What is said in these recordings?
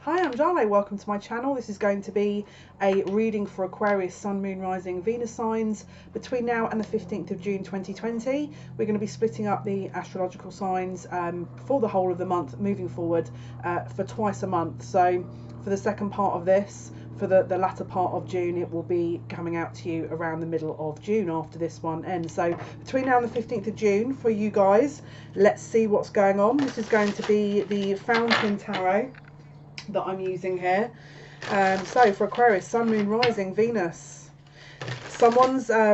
Hi, I'm Jale. Welcome to my channel. This is going to be a reading for Aquarius, Sun, Moon, Rising, Venus signs between now and the 15th of June 2020. We're going to be splitting up the astrological signs for the whole of the month moving forward for twice a month. So for the second part of this, for the latter part of June, it will be coming out to you around the middle of June after this one ends. So between now and the 15th of June for you guys, let's see what's going on. This is going to be the Fountain Tarot that I'm using here. So for Aquarius, Sun, Moon, Rising, Venus, someone's I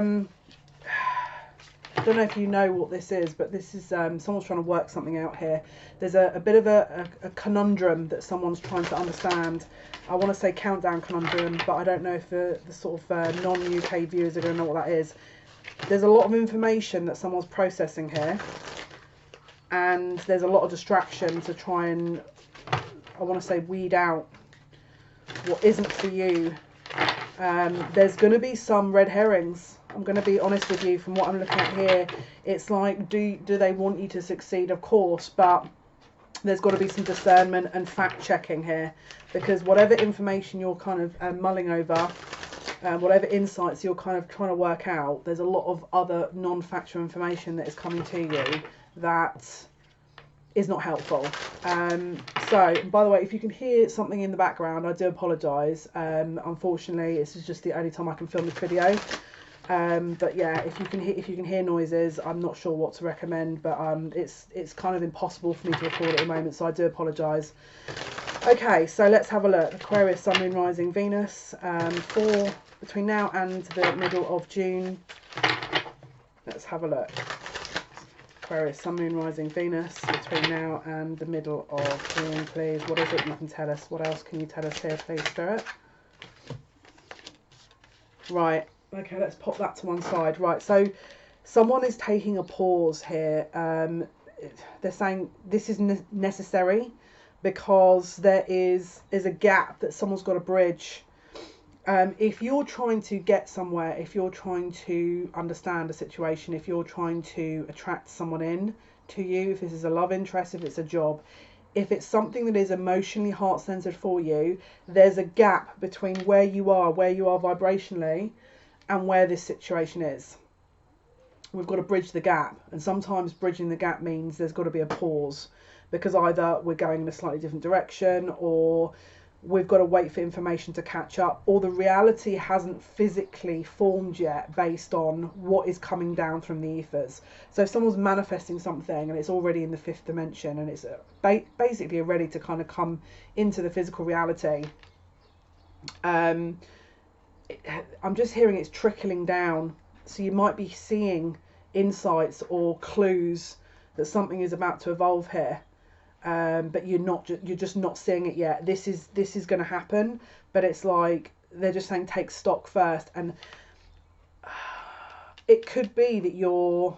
don't know if you know what this is, but this is someone's trying to work something out here. There's a bit of a conundrum that someone's trying to understand. I want to say countdown conundrum, but I don't know if the sort of non-UK viewers are going to know what that is. There's a lot of information that someone's processing here, and there's a lot of distraction to try and, I want to say, weed out what isn't for you. There's going to be some red herrings. I'm going to be honest with you. From what I'm looking at here, it's like, do they want you to succeed? Of course, but there's got to be some discernment and fact checking here, because whatever information you're kind of mulling over, whatever insights you're kind of trying to work out, there's a lot of other non-factual information that is coming to you that is not helpful. So by the way, if you can hear something in the background, I do apologise. Unfortunately, this is just the only time I can film this video. But yeah, if you can hear noises, I'm not sure what to recommend, but it's kind of impossible for me to record at the moment, so I do apologise. Okay, so let's have a look. Aquarius, Sun, Moon, Rising, Venus, for between now and the middle of June. Let's have a look. Aquarius, Sun, Moon, Rising, Venus between now and the middle of June, please. What is it you can tell us? What else can you tell us here, please, Spirit? Right, okay, let's pop that to one side. Right, so someone is taking a pause here. They're saying this is necessary because there's a gap that someone's got to bridge. If you're trying to get somewhere, if you're trying to understand a situation, if you're trying to attract someone in to you, if this is a love interest, if it's a job, if it's something that is emotionally heart-centered for you, there's a gap between where you are vibrationally, and where this situation is. We've got to bridge the gap, and sometimes bridging the gap means there's got to be a pause, because either we're going in a slightly different direction, or we've got to wait for information to catch up, or the reality hasn't physically formed yet based on what is coming down from the ethers. So if someone's manifesting something and it's already in the fifth dimension, and it's basically ready to kind of come into the physical reality, I'm just hearing it's trickling down. So you might be seeing insights or clues that something is about to evolve here. But you're just not seeing it yet. This is going to happen, but it's like they're just saying take stock first, and it could be that you're,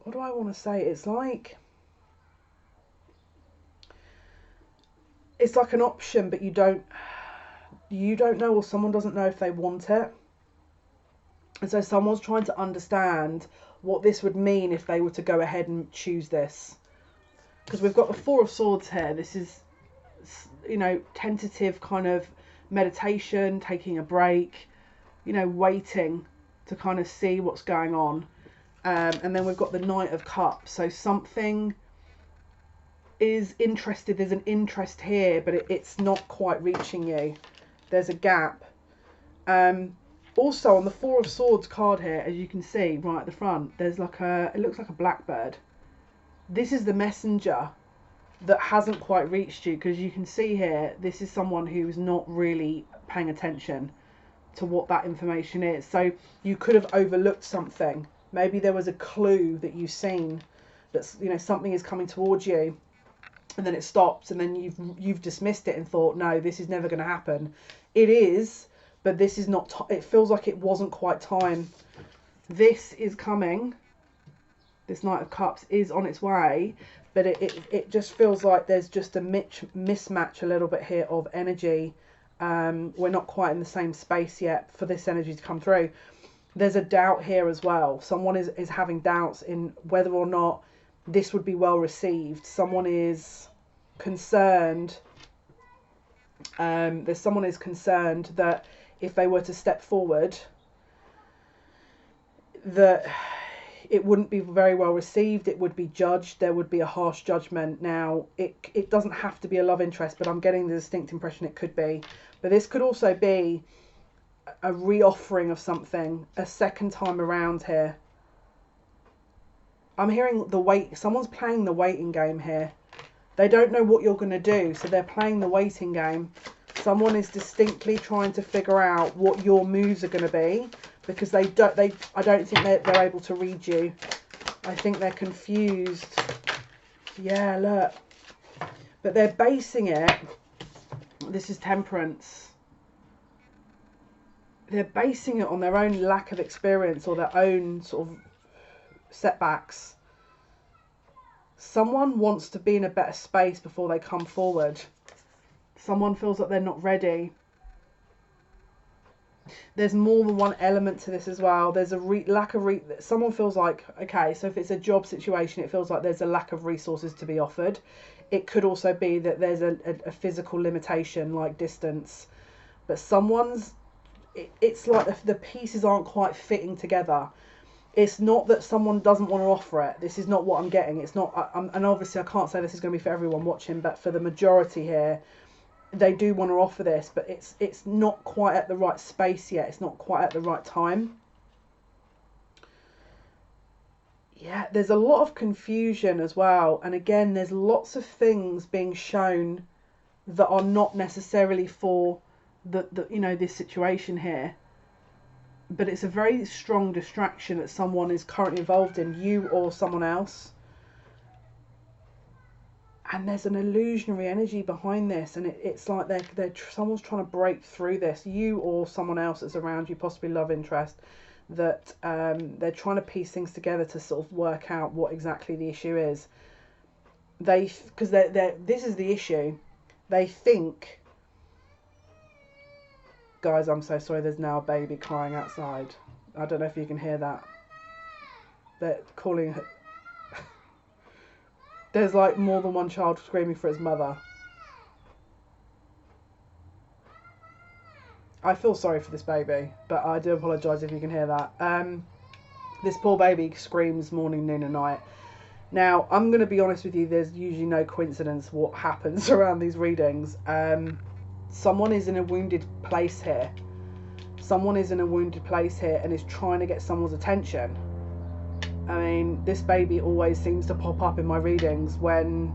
what do I want to say? It's like an option, but you don't know, or someone doesn't know if they want it, and so someone's trying to understand what this would mean if they were to go ahead and choose this. Because we've got the Four of Swords here. This is, you know, tentative kind of meditation, taking a break, you know, waiting to kind of see what's going on. And then we've got the Knight of Cups. So something is interested. There's an interest here, but it's not quite reaching you. There's a gap. Also on the Four of Swords card here, as you can see right at the front, there's like it looks like a blackbird. This is the messenger that hasn't quite reached you, because you can see here, this is someone who's not really paying attention to what that information is. So you could have overlooked something. Maybe there was a clue that you've seen that's, you know, something is coming towards you, and then it stops, and then you've dismissed it and thought, no, this is never going to happen. It is, but this is not. It feels like it wasn't quite time. This is coming. This Knight of Cups is on its way, but it just feels like there's just a mismatch a little bit here of energy. We're not quite in the same space yet for this energy to come through. There's a doubt here as well. Someone is having doubts in whether or not this would be well received. Someone is concerned. There's someone who's concerned that if they were to step forward, that it wouldn't be very well received, it would be judged, there would be a harsh judgment. Now, it doesn't have to be a love interest, but I'm getting the distinct impression it could be. But this could also be a reoffering of something, a second time around here. I'm hearing someone's playing the waiting game here. They don't know what you're going to do, so they're playing the waiting game. Someone is distinctly trying to figure out what your moves are going to be, because I don't think they're able to read you. I think they're confused. Yeah, look. But they're basing it, this is Temperance. They're basing it on their own lack of experience or their own sort of setbacks. Someone wants to be in a better space before they come forward. Someone feels like they're not ready. There's more than one element to this as well. There's a lack of someone feels like, okay, so if it's a job situation, it feels like there's a lack of resources to be offered. It could also be that there's a physical limitation, like distance. But it's like the pieces aren't quite fitting together. It's not that someone doesn't want to offer it. This is not what I'm getting. It's not, and obviously I can't say this is going to be for everyone watching, but for the majority here, they do want to offer this, but it's not quite at the right space yet. It's not quite at the right time. Yeah, there's a lot of confusion as well. And again, there's lots of things being shown that are not necessarily for this situation here. But it's a very strong distraction that someone is currently involved in, you or someone else. And there's an illusionary energy behind this, and it's like someone's trying to break through this, you or someone else that's around you, possibly love interest, that they're trying to piece things together to sort of work out what exactly the issue is. Because this is the issue. They think, guys, I'm so sorry, there's now a baby crying outside. I don't know if you can hear that. They're calling her. There's like more than one child screaming for its mother. I feel sorry for this baby, but I do apologise if you can hear that. This poor baby screams morning, noon and night. Now, I'm going to be honest with you, there's usually no coincidence what happens around these readings. Someone is in a wounded place here. Someone is in a wounded place here and is trying to get someone's attention. I mean, this baby always seems to pop up in my readings when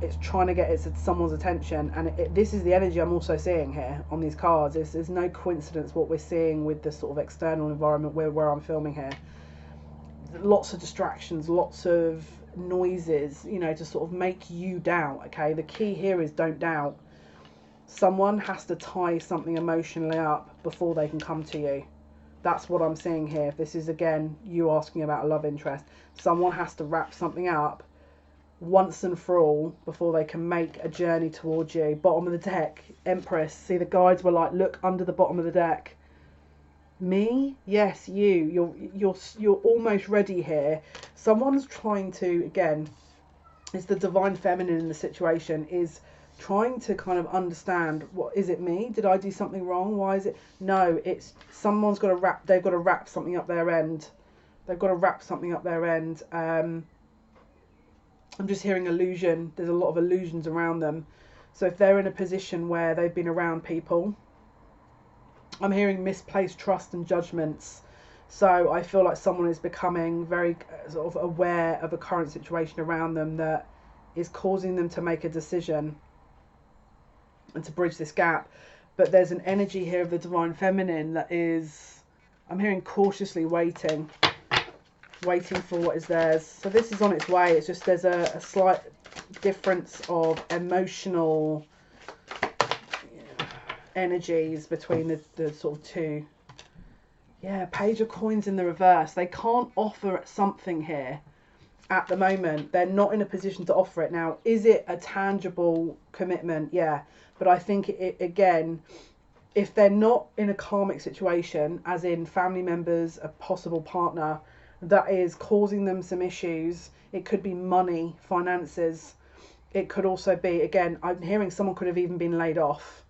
it's trying to get someone's attention, and this is the energy I'm also seeing here on these cards. There's no coincidence what we're seeing with the sort of external environment where I'm filming here. Lots of distractions, lots of noises, to sort of make you doubt. Okay, the key here is don't doubt. Someone has to tie something emotionally up before they can come to you. That's what I'm seeing here. This is, again, you asking about a love interest. Someone has to wrap something up once and for all before they can make a journey towards you. Bottom of the deck, Empress. See, the guides were like, look under the bottom of the deck. Me? Yes, you. You're almost ready here. Someone's trying to, again, it's the divine feminine in the situation, is trying to kind of understand, what is it, me? Did I do something wrong? Why is it? No, it's someone's got to wrap. They've got to wrap something up their end. They've got to wrap something up their end. I'm just hearing illusion. There's a lot of illusions around them. So if they're in a position where they've been around people, I'm hearing misplaced trust and judgments. So I feel like someone is becoming very sort of aware of a current situation around them that is causing them to make a decision and to bridge this gap. But there's an energy here of the divine feminine that is, I'm hearing, cautiously waiting for what is theirs. So this is on its way. It's just there's a slight difference of emotional energies between the sort of two. Yeah, Page of Coins in the reverse. They can't offer something here at the moment. They're not in a position to offer it. Now, is it a tangible commitment? Yeah. But I think, again, if they're not in a karmic situation, as in family members, a possible partner, that is causing them some issues. It could be money, finances. It could also be, again, I'm hearing someone could have even been laid off.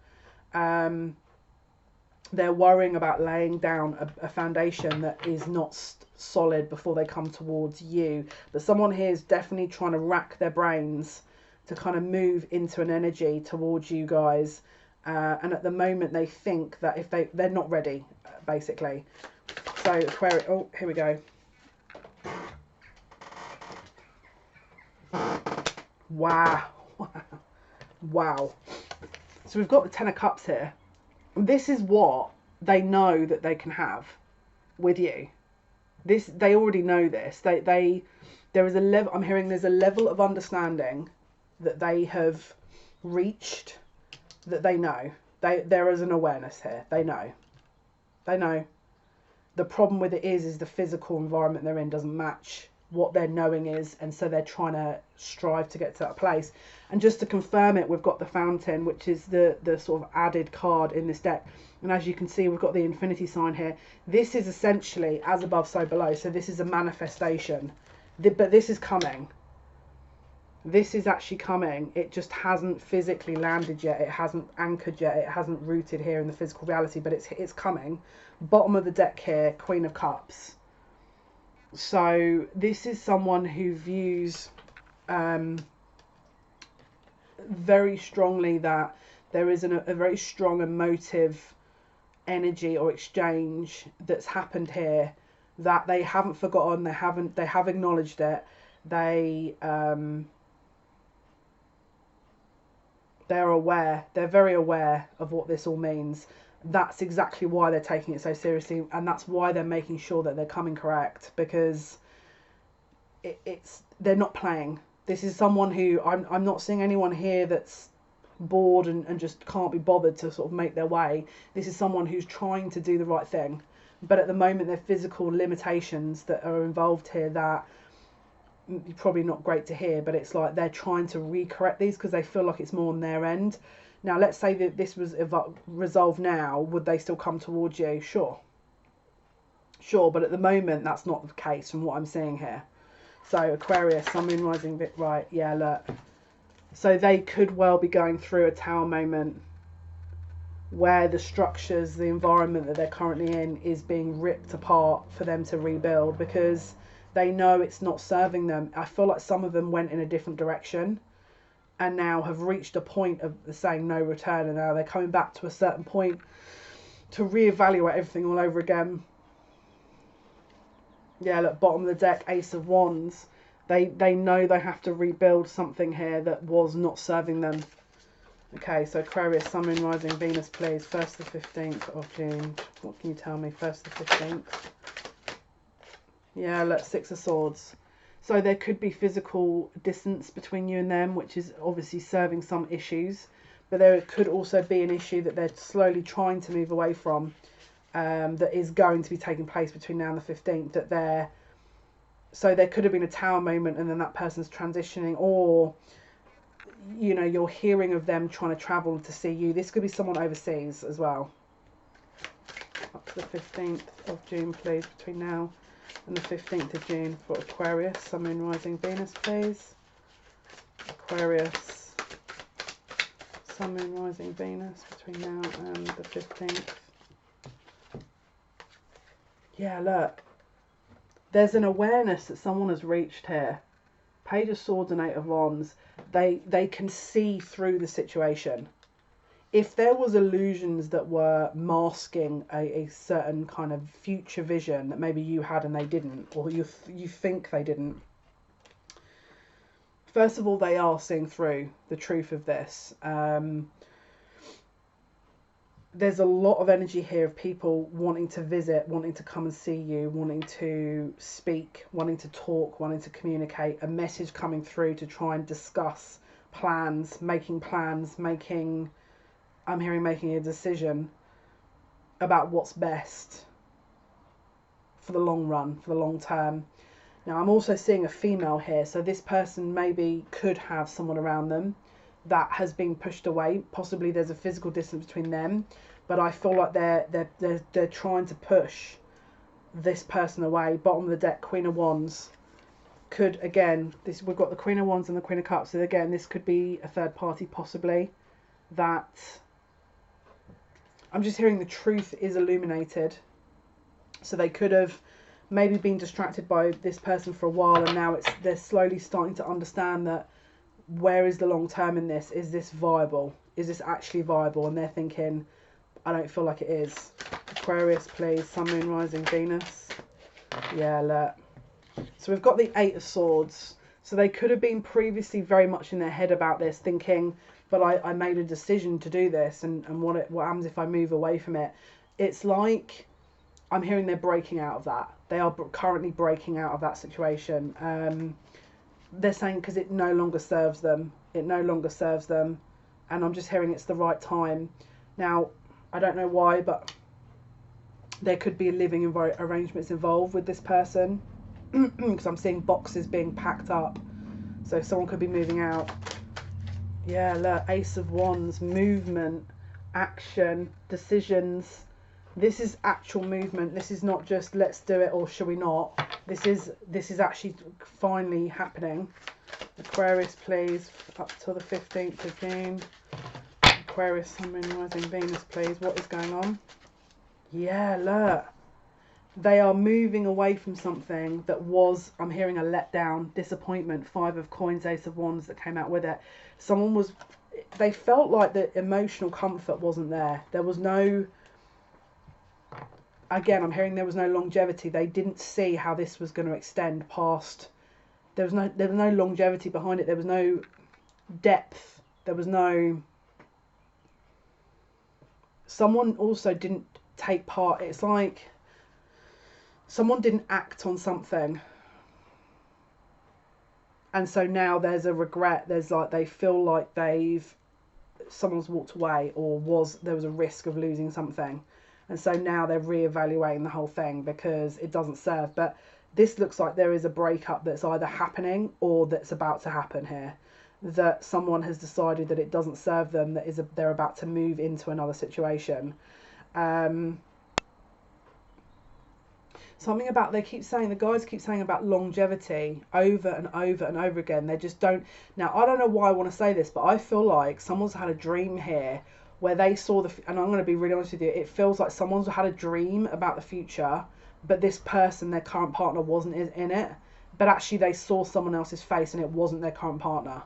They're worrying about laying down a foundation that is not solid before they come towards you. But someone here is definitely trying to rack their brains to kind of move into an energy towards you guys. And at the moment they think that if they're not ready, basically. So Aquarius, oh, here we go. Wow. Wow. So we've got the Ten of Cups here. This is what they know that they can have with you. They already know this. There is a level, I'm hearing there's a level of understanding that they have reached, that they know. There is an awareness here. They know. The problem with it is the physical environment they're in doesn't match what their knowing is, and so they're trying to strive to get to that place. And just to confirm it, we've got the Fountain, which is the sort of added card in this deck. And as you can see, we've got the infinity sign here. This is essentially as above, so below. So this is a manifestation. But this is coming. This is actually coming. It just hasn't physically landed yet. It hasn't anchored yet. It hasn't rooted here in the physical reality, but it's coming. Bottom of the deck here, Queen of Cups. So this is someone who views very strongly that there is a very strong emotive energy or exchange that's happened here, that they haven't forgotten, they have acknowledged it. They're aware, they're very aware of what this all means. That's exactly why they're taking it so seriously, and that's why they're making sure that they're coming correct, because they're not playing. This is someone who, I'm not seeing anyone here that's bored and just can't be bothered to sort of make their way. This is someone who's trying to do the right thing, but at the moment there are physical limitations that are involved here that probably not great to hear, but it's like they're trying to recorrect these because they feel like it's more on their end. Now let's say that this was resolved now, would they still come towards you? Sure, but at the moment that's not the case from what I'm seeing here. So Aquarius, Sun, Moon, Rising, bit right, yeah, look. So they could well be going through a tower moment where the structures, the environment that they're currently in is being ripped apart for them to rebuild, because they know it's not serving them. I feel like some of them went in a different direction and now have reached a point of saying no return, and now they're coming back to a certain point to reevaluate everything all over again. Yeah, look, bottom of the deck, Ace of Wands. They know they have to rebuild something here that was not serving them. Okay, so Aquarius, Sun, Moon, Rising, Venus, please. 1st to 15th of June. What can you tell me? 1st to 15th. Yeah, look, Six of Swords. So there could be physical distance between you and them, which is obviously serving some issues. But there could also be an issue that they're slowly trying to move away from, that is going to be taking place between now and the 15th. So there could have been a tower moment and then that person's transitioning, or, you know, you're hearing of them trying to travel to see you. This could be someone overseas as well. Up to the 15th of June, please, between now and the 15th of June for Aquarius, Sun, Moon, Rising, Venus, please. Aquarius, Sun, Moon, Rising, Venus, between now and the 15th. Yeah, look. There's an awareness that someone has reached here. Page of Swords and Eight of Wands. They can see through the situation. If there was illusions that were masking a certain kind of future vision that maybe you had and they didn't, or you think they didn't, first of all, they are seeing through the truth of this. There's a lot of energy here of people wanting to visit, wanting to come and see you, wanting to speak, wanting to talk, wanting to communicate, a message coming through to try and discuss plans, I'm hearing making a decision about what's best for the long run, for the long term. Now, I'm also seeing a female here, so this person maybe could have someone around them that has been pushed away. Possibly there's a physical distance between them, but I feel like they're trying to push this person away. Bottom of the deck, Queen of Wands. could, again, this, we've got the Queen of Wands and the Queen of Cups, so again, this could be a third party possibly, that I'm just hearing the truth is illuminated. So they could have maybe been distracted by this person for a while, and now they're slowly starting to understand that where is the long term in this? Is this viable? Is this actually viable? And they're thinking, I don't feel like it is. Aquarius, please. Sun, Moon, Rising, Venus. Yeah, look. So we've got the Eight of Swords. So they could have been previously very much in their head about this, thinking, but I made a decision to do this, and what happens if I move away from it? It's like, I'm hearing they're breaking out of that. They are currently breaking out of that situation. They're saying because it no longer serves them. It no longer serves them. And I'm just hearing it's the right time. Now, I don't know why, but there could be living arrangements involved with this person. Because I'm seeing boxes being packed up. So someone could be moving out. Yeah, look, Ace of Wands, movement, action, decisions. This is actual movement. This is not just let's do it or shall we not. This is actually finally happening. Aquarius, please, up till the 15th of June. Aquarius, Sun, Moon, Rising, Venus, please. What is going on? Yeah, look. They are moving away from something that was, I'm hearing a letdown, disappointment, Five of Coins, Ace of Wands that came out with it. They felt like the emotional comfort wasn't there. There was no, again, I'm hearing there was no longevity. They didn't see how this was going to extend past. There was no longevity behind it. There was no depth. There was no. Someone also didn't take part. It's like someone didn't act on something, and so now there's a regret. There's like they feel like someone's walked away, or there was a risk of losing something. And so now they're reevaluating the whole thing because it doesn't serve. But this looks like there is a breakup that's either happening or that's about to happen here. That someone has decided that it doesn't serve them, they're about to move into another situation. Something about, the guys keep saying about longevity over and over and over again. They just don't. Now, I don't know why I want to say this, but I feel like someone's had a dream here where they saw and I'm going to be really honest with you, it feels like someone's had a dream about the future, but this person, their current partner, wasn't in it. But actually they saw someone else's face and it wasn't their current partner.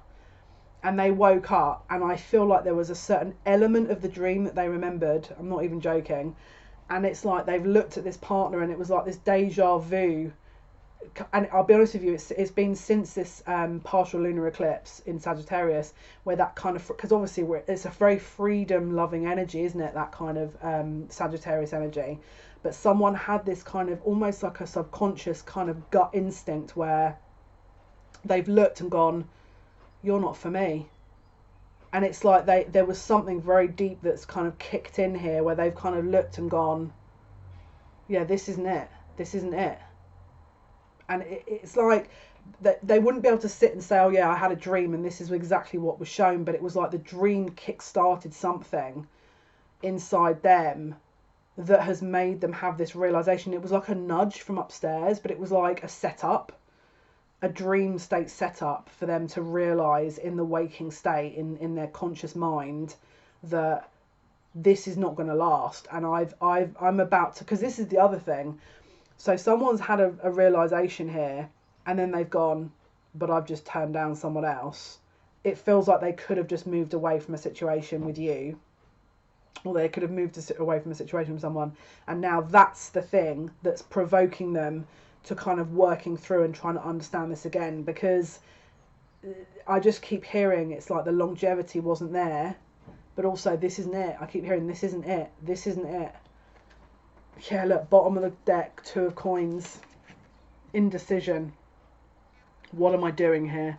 And they woke up, and I feel like there was a certain element of the dream that they remembered. I'm not even joking. And it's like they've looked at this partner and it was like this deja vu. And I'll be honest with you, it's been since this partial lunar eclipse in Sagittarius, where that kind of, because obviously it's a very freedom loving energy, isn't it, that kind of Sagittarius energy. But someone had this kind of almost like a subconscious kind of gut instinct where they've looked and gone, you're not for me. And it's like there was something very deep that's kind of kicked in here where they've kind of looked and gone, yeah, this isn't it. This isn't it. And it's like they wouldn't be able to sit and say, oh yeah, I had a dream and this is exactly what was shown. But it was like the dream kick-started something inside them that has made them have this realization. It was like a nudge from upstairs, but it was like a setup, a dream state setup for them to realize in the waking state, in their conscious mind, that this is not going to last. And I'm about to, because this is the other thing. So someone's had a realization here, and then they've gone, but I've just turned down someone else. It feels like they could have just moved away from a situation with you, or they could have moved away from a situation with someone, and now that's the thing that's provoking them to kind of working through and trying to understand this again. Because I just keep hearing it's like the longevity wasn't there, but also this isn't it. I keep hearing this isn't it. This isn't it. Yeah, look, bottom of the deck, Two of Coins, indecision. What am I doing here?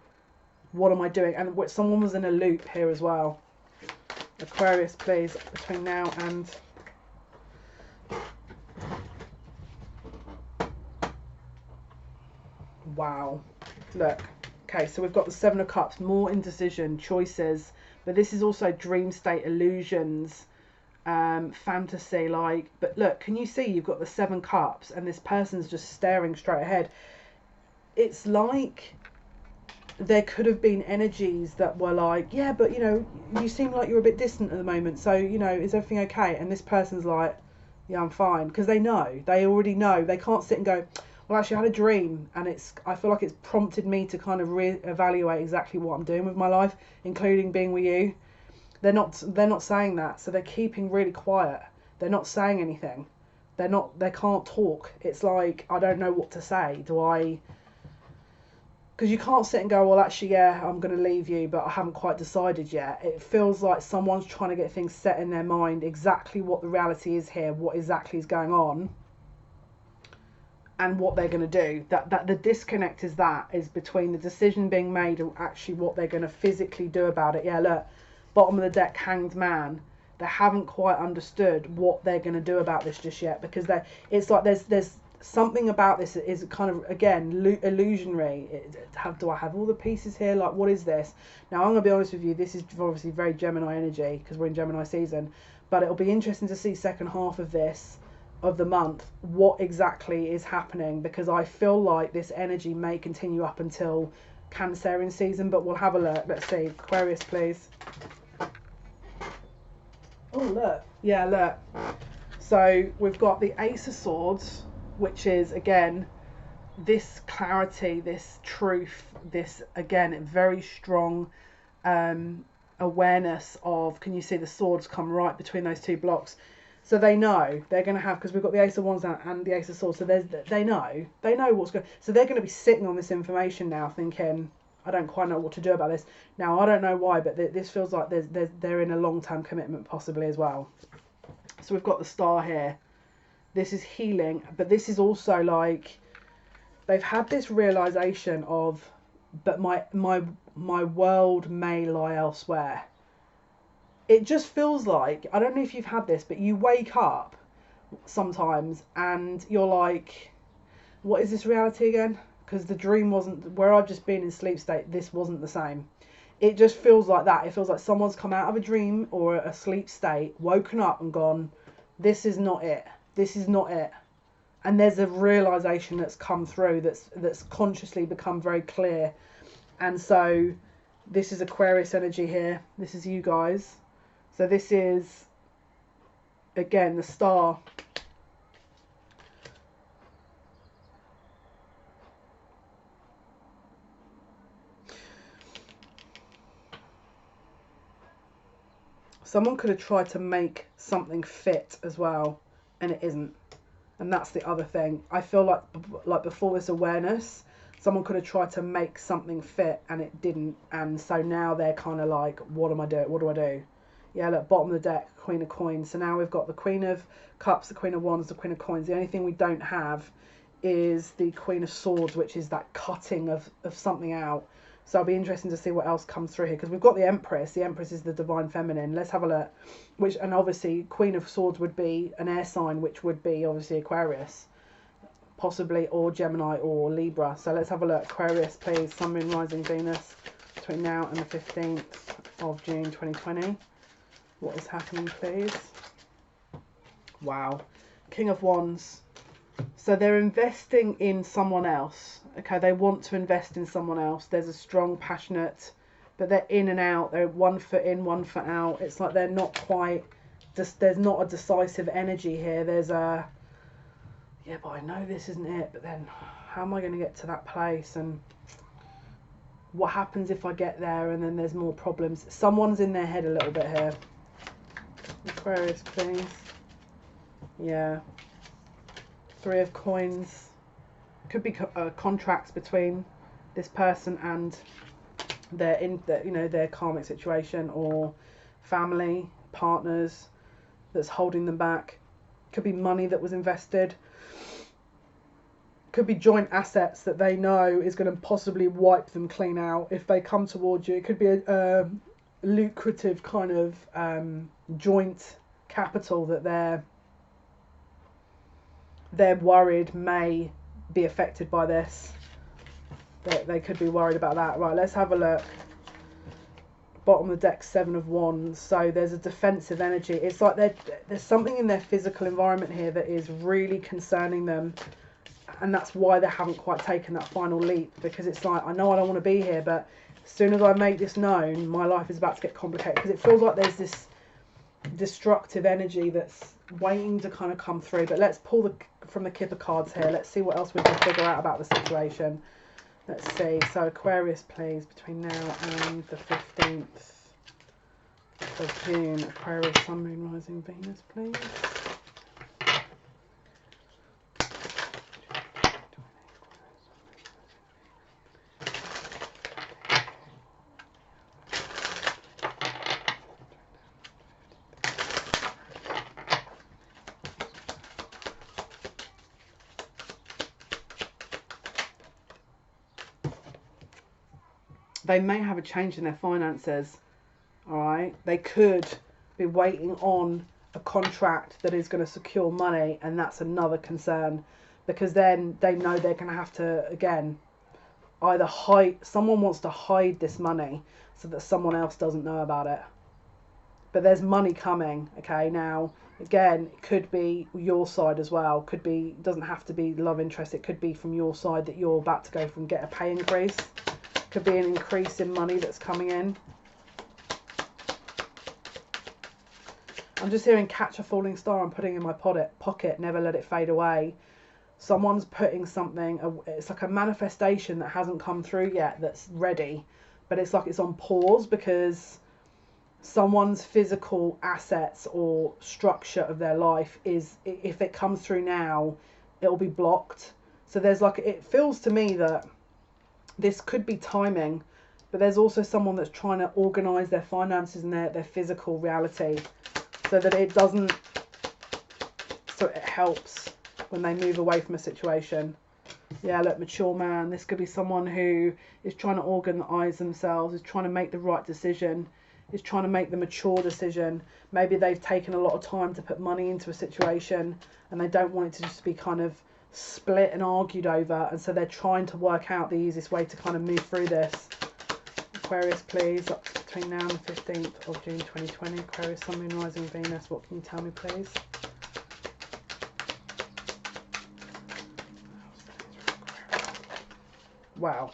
What am I doing? And someone was in a loop here as well. Aquarius, please, between now and... Wow. Look. Okay, so we've got the Seven of Cups, more indecision, choices. But this is also dream state, illusions, fantasy, like. But look, can you see you've got the Seven Cups and this person's just staring straight ahead. it's like there could have been energies that were like, yeah, but you know, you seem like you're a bit distant at the moment, so you know, is everything okay? And this person's like, yeah, I'm fine, because they already know. They can't sit and go, well, actually I had a dream, and I feel like it's prompted me to kind of reevaluate exactly what I'm doing with my life, including being with you. They're not saying that, so they're keeping really quiet. They're not saying anything. They can't talk. It's like, I don't know what to say. Because you can't sit and go, well, actually, yeah, I'm going to leave you, but I haven't quite decided yet. It feels like someone's trying to get things set in their mind, exactly what the reality is here, what exactly is going on, and what they're going to do. That the disconnect is between the decision being made and actually what they're going to physically do about it. Yeah, look, bottom of the deck, Hanged Man. They haven't quite understood what they're going to do about this just yet, because it's like there's something about this that is kind of, again, illusionary. Do I have all the pieces here? Like, what is this? Now, I'm going to be honest with you, this is obviously very Gemini energy because we're in Gemini season, but it'll be interesting to see second half of the month, what exactly is happening, because I feel like this energy may continue up until Cancerian season, but we'll have a look. Let's see. Aquarius, please. Oh, look. Yeah, look. So we've got the Ace of Swords, which is, again, this clarity, this truth, this, again, very strong awareness of, can you see the swords come right between those two blocks? So they know they're going to have, because we've got the Ace of Wands and the Ace of Swords, so they know what's going, so they're going to be sitting on this information now thinking, I don't quite know what to do about this. Now, I don't know why, but this feels like they're in a long-term commitment possibly as well. So we've got the Star here. This is healing, but this is also like they've had this realization of, but my world may lie elsewhere. It just feels like, I don't know if you've had this, but you wake up sometimes and you're like, what is this reality again? Because the dream wasn't, where I've just been in sleep state, this wasn't the same. It just feels like that. It feels like someone's come out of a dream or a sleep state, woken up and gone, this is not it. This is not it. And there's a realization that's come through that's consciously become very clear. And so this is Aquarius energy here. This is you guys. So this is, again, the Star. Someone could have tried to make something fit as well, and it isn't. And that's the other thing. I feel like before this awareness, someone could have tried to make something fit and it didn't. And so now they're kind of like, what am I doing? What do I do? Yeah, look, bottom of the deck, Queen of Coins. So now we've got the Queen of Cups, the Queen of Wands, the Queen of Coins. The only thing we don't have is the Queen of Swords, which is that cutting of something out. So it'll be interesting to see what else comes through here, because we've got the Empress. The Empress is the divine feminine. Let's have a look. And obviously Queen of Swords would be an air sign, which would be obviously Aquarius, possibly, or Gemini or Libra. So let's have a look. Aquarius, please. Sun, Moon, Rising, Venus between now and the 15th of June 2020. What is happening, please? Wow. King of Wands. So they're investing in someone else. Okay, they want to invest in someone else. There's a strong, passionate, but they're in and out. They're 1 foot in, 1 foot out. It's like they're not quite, just, there's not a decisive energy here. There's a, yeah, but I know this isn't it. But then how am I going to get to that place? And what happens if I get there and then there's more problems? Someone's in their head a little bit here. Aquarius, please. Yeah. 3 of Coins. Could be contracts between this person and their karmic situation, or family, partners that's holding them back. Could be money that was invested. Could be joint assets that they know is going to possibly wipe them clean out if they come towards you. It could be a lucrative kind of joint capital that they're worried may be affected by this. They could be worried about that. Right, let's have a look. Bottom of the deck, 7 of Wands. So there's a defensive energy. It's like there's something in their physical environment here that is really concerning them. and that's why they haven't quite taken that final leap, because it's like, I know I don't want to be here, but as soon as I make this known, my life is about to get complicated, because it feels like there's this destructive energy that's waiting to kind of come through. But let's pull from the Kipper cards here. Let's see what else we can figure out about the situation. Let's see. So Aquarius, please, between now and the 15th of June. Aquarius, Sun, Moon, Rising, Venus, please. They may have a change in their finances, all right? They could be waiting on a contract that is going to secure money, and that's another concern, because then they know they're going to have to, again, either someone wants to hide this money so that someone else doesn't know about it. But there's money coming, okay? Now, again, it could be your side as well. Could be, doesn't have to be love interest. It could be from your side that you're about to go from get a pay increase. Could be an increase in money that's coming in. I'm just hearing catch a falling star and putting in my pocket, never let it fade away. Someone's putting something, it's like a manifestation that hasn't come through yet, that's ready, but it's like it's on pause because someone's physical assets or structure of their life is, if it comes through now, it'll be blocked. So there's like, it feels to me that this could be timing, but there's also someone that's trying to organise their finances and their physical reality so that it doesn't, so it helps when they move away from a situation. Yeah, look, mature man. This could be someone who is trying to organise themselves, is trying to make the right decision, is trying to make the mature decision. Maybe they've taken a lot of time to put money into a situation and they don't want it to just be kind of split and argued over, and so they're trying to work out the easiest way to kind of move through this. Aquarius, please, up between now and the 15th of June 2020. Aquarius, Sun, Moon, Rising, Venus. What can you tell me, please? Wow.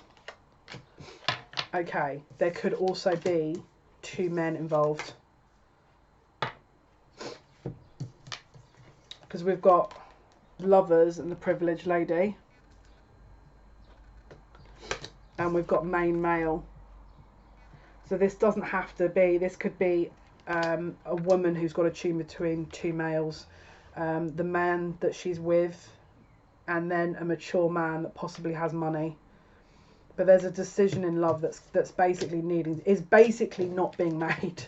Okay, there could also be two men involved, because we've got Lovers and the Privileged Lady, and we've got main male. So this doesn't have to be, this could be a woman who's got a tune between two males, the man that she's with, and then a mature man that possibly has money. But there's a decision in love that's basically is basically not being made.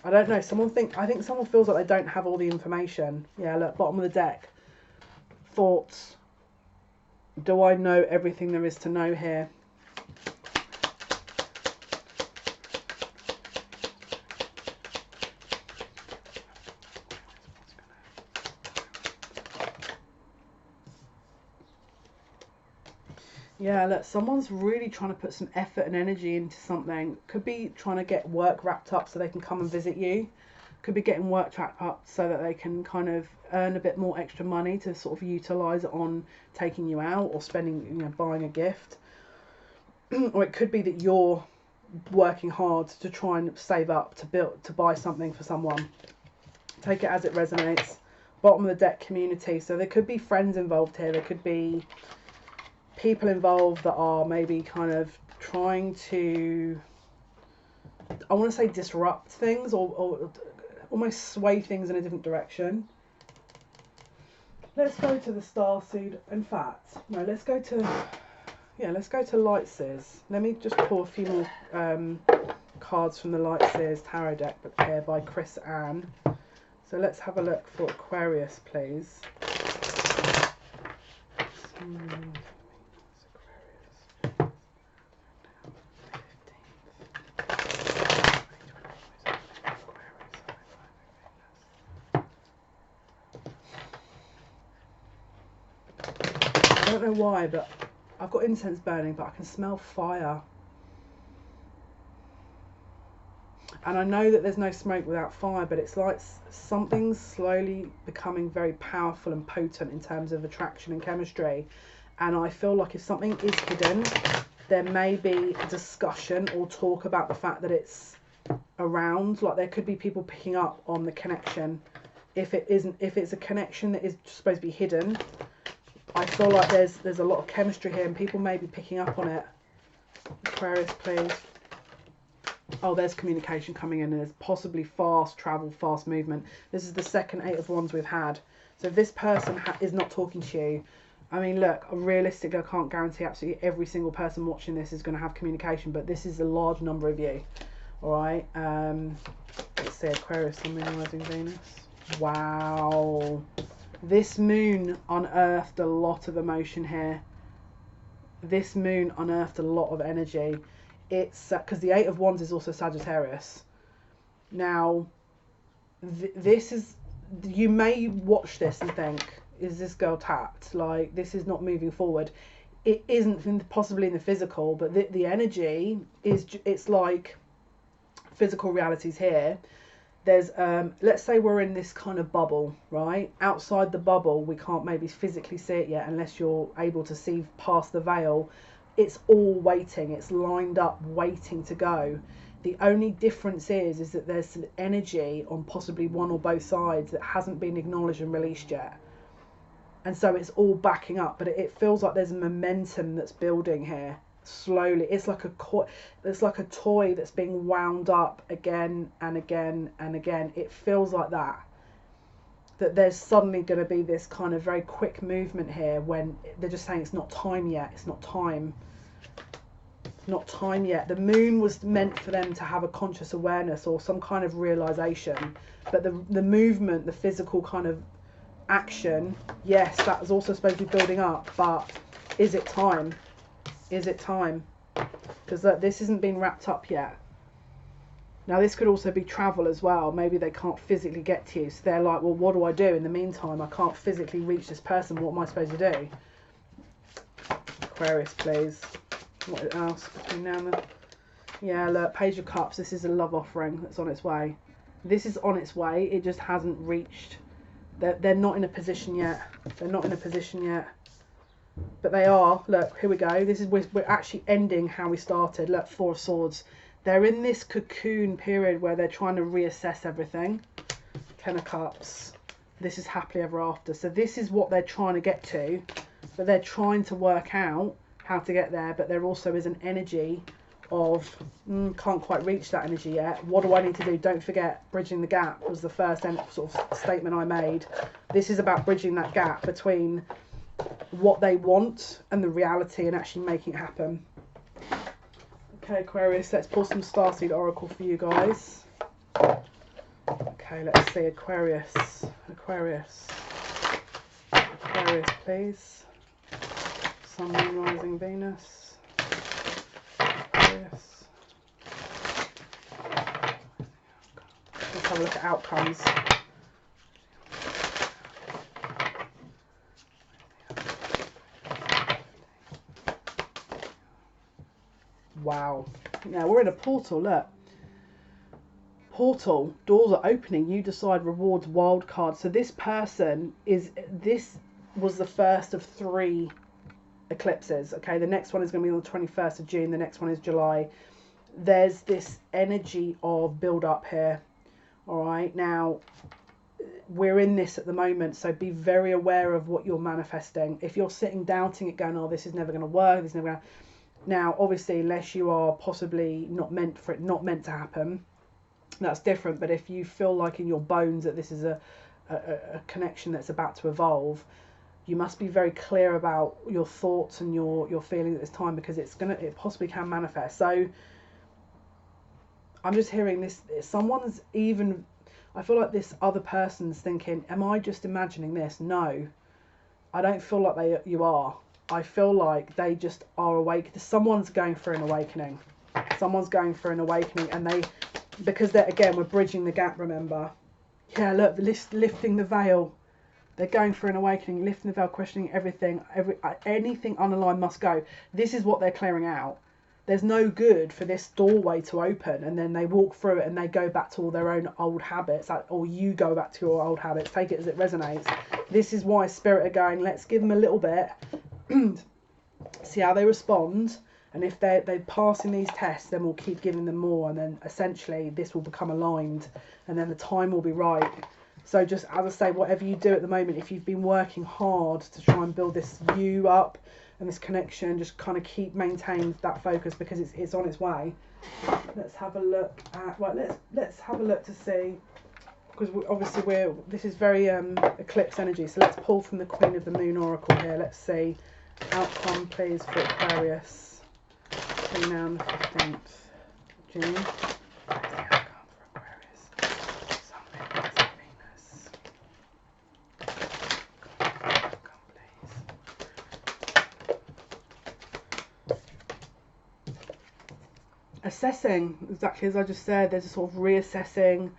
I don't know. I think someone feels like they don't have all the information. Yeah, look, bottom of the deck. Thoughts. Do I know everything there is to know here? Yeah, look, someone's really trying to put some effort and energy into something. Could be trying to get work wrapped up so they can come and visit you. Could be getting work wrapped up so that they can kind of earn a bit more extra money to sort of utilise it on taking you out or spending, you know, buying a gift. Or it could be that you're working hard to try and save up to buy something for someone. Take it as it resonates. Bottom of the deck, community. So there could be friends involved here. There could be people involved that are maybe kind of trying to, I want to say, disrupt things or almost sway things in a different direction. Let's go to the starseed. In fact, no, let's go to Light Seers. Let me just pull a few more cards from the Light Seers tarot deck here by Chris Ann. So let's have a look for Aquarius, please. I don't know why, but I've got incense burning, but I can smell fire. And I know that there's no smoke without fire, but it's like something's slowly becoming very powerful and potent in terms of attraction and chemistry. And I feel like if something is hidden, there may be a discussion or talk about the fact that it's around. Like there could be people picking up on the connection. If it's a connection that is supposed to be hidden, I feel like there's a lot of chemistry here and people may be picking up on it. Aquarius, please. Oh, there's communication coming in and there's possibly fast travel, fast movement. This is the second 8 of Wands we've had. So if this person is not talking to you, I mean, look, realistically, I can't guarantee absolutely every single person watching this is going to have communication, but this is a large number of you. All right. Let's see, Aquarius, Sun, Moon, Rising, Venus. Wow. This moon unearthed a lot of emotion here. This moon unearthed a lot of energy. It's because the 8 of Wands is also Sagittarius. Now, this is, you may watch this and think, is this girl tapped? Like, this is not moving forward. It isn't possibly in the physical, but the energy is, it's like physical realities here. There's, let's say we're in this kind of bubble, right? Outside the bubble, we can't maybe physically see it yet unless you're able to see past the veil. It's all waiting. It's lined up, waiting to go. The only difference is that there's some energy on possibly one or both sides that hasn't been acknowledged and released yet. And so it's all backing up, but it feels like there's a momentum that's building here slowly. It's like a toy that's being wound up again and again and again. It feels like that there's suddenly going to be this kind of very quick movement here when they're just saying it's not time yet. It's not time. Not time yet. The moon was meant for them to have a conscious awareness or some kind of realization, but the movement, the physical kind of action, yes, that was also supposed to be building up, but is it time? Is it time? Because this isn't been wrapped up yet. Now this could also be travel as well. Maybe they can't physically get to you, so they're like, well, what do I do in the meantime? I can't physically reach this person. What am I supposed to do? Aquarius, please. What else between now and then? Yeah, look, Page of Cups. This is a love offering that's on its way. This is on its way. It just hasn't reached. They're not in a position yet. They're not in a position yet. But they are. Look, here we go. This is we're actually ending how we started. Look, 4 of Swords. They're in this cocoon period where they're trying to reassess everything. 10 of Cups. This is happily ever after. So this is what they're trying to get to. But they're trying to work out how to get there, but there also is an energy of can't quite reach that energy yet. What do I need to do? Don't forget, bridging the gap was the first sort of statement I made. This is about bridging that gap between what they want and the reality and actually making it happen. Okay, Aquarius, let's pull some starseed oracle for you guys. Okay, let's see. Aquarius, please. Sun, Moon, Rising, Venus. Aquarius. Let's have a look at outcomes. Wow. Now we're in a portal, look. Portal, doors are opening, you decide, rewards, wild card. So this person this was the first of 3 eclipses. Okay, the next one is going to be on the 21st of June, the next one is July. There's this energy of build up here. All right, now we're in this at the moment, so be very aware of what you're manifesting. If you're sitting doubting it, going, oh, this is never going to work, this is never going to... Now obviously, unless you are possibly not meant to happen, that's different. But if you feel like in your bones that this is a connection that's about to evolve, you must be very clear about your thoughts and your feelings at this time, because it possibly can manifest. So I'm just hearing this, someone's even, I feel like this other person's thinking, am I just imagining this? No, I don't feel like you are. I feel like they just are awake. Someone's going through an awakening. Someone's going through an awakening, and because again, we're bridging the gap, remember? Yeah, look, lifting the veil. They're going through an awakening, lifting the veil, questioning everything. Anything unaligned must go. This is what they're clearing out. there's no good for this doorway to open and then they walk through it and they go back to all their own old habits, or you go back to your old habits. Take it as it resonates. This is why Spirit are going, let's give them a little bit, see how they respond, and if they're passing these tests, then we'll keep giving them more, and then essentially this will become aligned, and then the time will be right. So just, as I say, whatever you do at the moment, if you've been working hard to try and build this you up and this connection, just kind of keep maintain that focus, because it's on its way. Let's have a look at, right, let's have a look to see, because this is very eclipse energy, so let's pull from the Queen of the Moon Oracle here. Let's see outcome please for Aquarius between now and the 15th June. What's the outcome for Aquarius? Sun, Moon, Rising, Venus. Outcome please. Assessing, exactly as I just said, there's a sort of reassessing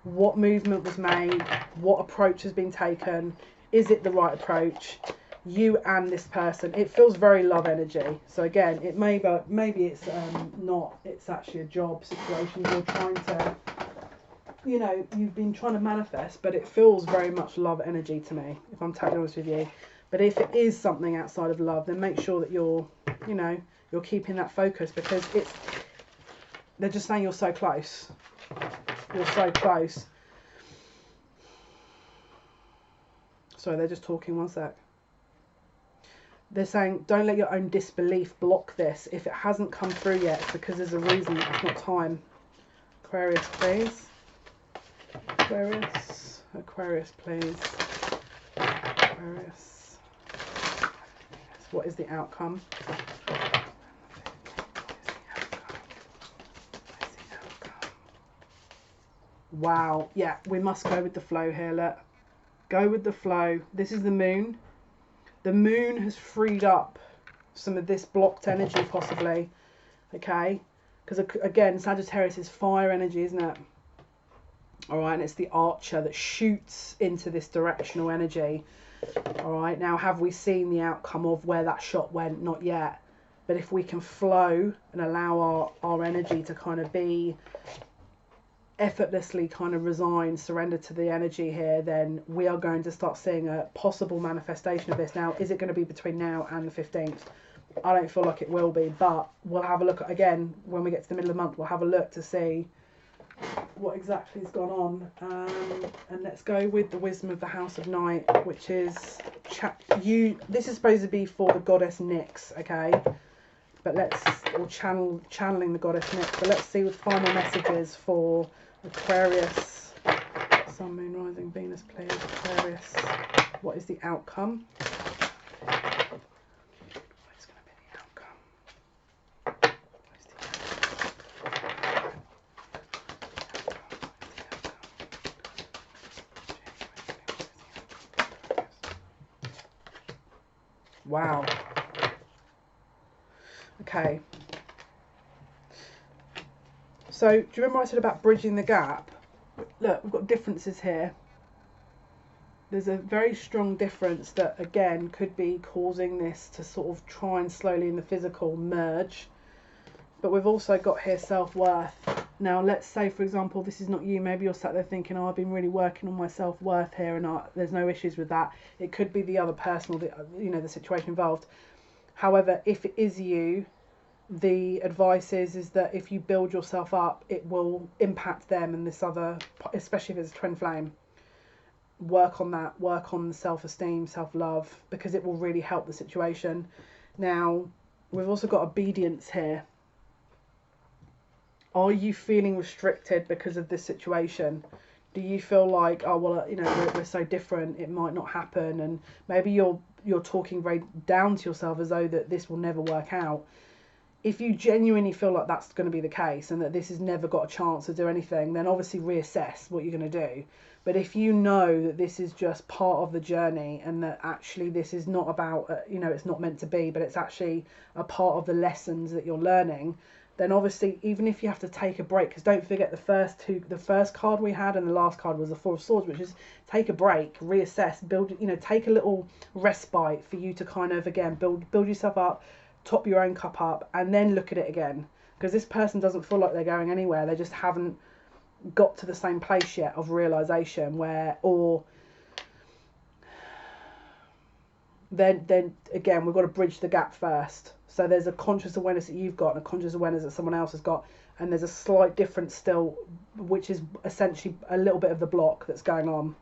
what movement was made, what approach has been taken, is it the right approach, you and this person. It feels very love energy. So again, it maybe it's not, it's actually a job situation. You're trying to, you know, you've been trying to manifest, but it feels very much love energy to me, if I'm totally honest with you. But if it is something outside of love, then make sure that you're, you know, you're keeping that focus, because they're just saying you're so close. You're so close. Sorry, they're just talking, one sec. They're saying, don't let your own disbelief block this. If it hasn't come through yet, it's because there's a reason. It's not time. Aquarius, please. Aquarius, please. Aquarius. What is the outcome? Wow, yeah, we must go with the flow here. Look, go with the flow. This is the moon. The moon has freed up some of this blocked energy, possibly. Okay, because again, Sagittarius is fire energy, isn't it? All right, and it's the archer that shoots into this directional energy. All right, now have we seen the outcome of where that shot went? Not yet. But if we can flow and allow our energy to kind of be effortlessly kind of resign, surrender to the energy here, then we are going to start seeing a possible manifestation of this. Now, is it going to be between now and the 15th? I don't feel like it will be, but we'll have a look again when we get to the middle of the month. We'll have a look to see what exactly has gone on, and let's go with the wisdom of the House of Night, which is this is supposed to be for the goddess Nyx, okay? But channeling the goddess Nyx. But let's see with final messages for Aquarius. Sun, Moon, Rising, Venus, please. Aquarius. What is the outcome? What is going to be the outcome? What is the outcome? Wow. Okay. So, do you remember I said about bridging the gap? Look, we've got differences here. There's a very strong difference that, again, could be causing this to sort of try and slowly in the physical merge. But we've also got here self-worth. Now, let's say, for example, this is not you. Maybe you're sat there thinking, oh, I've been really working on my self-worth here, and there's no issues with that. It could be the other person, or the situation involved. However, if it is you, the advice is that if you build yourself up, it will impact them and this other, especially if it's a twin flame. Work on that, work on self-esteem, self-love, because it will really help the situation. Now, we've also got obedience here. Are you feeling restricted because of this situation? Do you feel like, oh, well, you know, we're so different, it might not happen, and maybe you're talking very down to yourself as though that this will never work out. If you genuinely feel like that's going to be the case and that this has never got a chance to do anything, then obviously reassess what you're going to do. But if you know that this is just part of the journey and that actually this is not about, you know, it's not meant to be, but it's actually a part of the lessons that you're learning, then obviously even if you have to take a break, because don't forget the first card we had and the last card was the Four of Swords, which is take a break, reassess, build, you know, take a little respite for you to kind of, again, build yourself up, top your own cup up, and then look at it again, because this person doesn't feel like they're going anywhere. They just haven't got to the same place yet of realization where, or then again, we've got to bridge the gap first. So there's a conscious awareness that you've got and a conscious awareness that someone else has got, and there's a slight difference still, which is essentially a little bit of the block that's going on.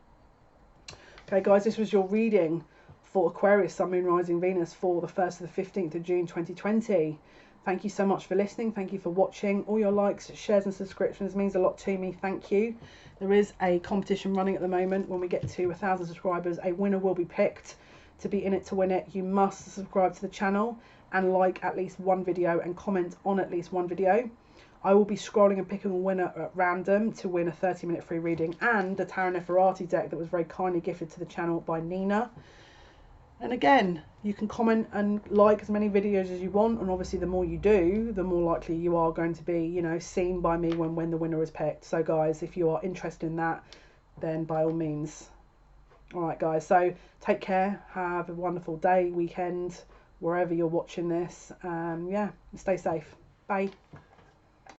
Okay guys, this was your reading for Aquarius, Sun, Moon, Rising, Venus for the 1st to the 15th of June 2020. Thank you so much for listening. Thank you for watching. All your likes, shares and subscriptions means a lot to me. Thank you. There is a competition running at the moment. When we get to 1,000 subscribers, a winner will be picked. To be in it to win it, you must subscribe to the channel and like at least one video and comment on at least one video. I will be scrolling and picking a winner at random to win a 30-minute free reading and a Tarot NEFERATI deck that was very kindly gifted to the channel by Nina. And again, you can comment and like as many videos as you want, and obviously the more you do, the more likely you are going to be, you know, seen by me when the winner is picked. So guys, if you are interested in that, then by all means. All right guys, so take care, have a wonderful day, weekend, wherever you're watching this. Yeah, stay safe. Bye.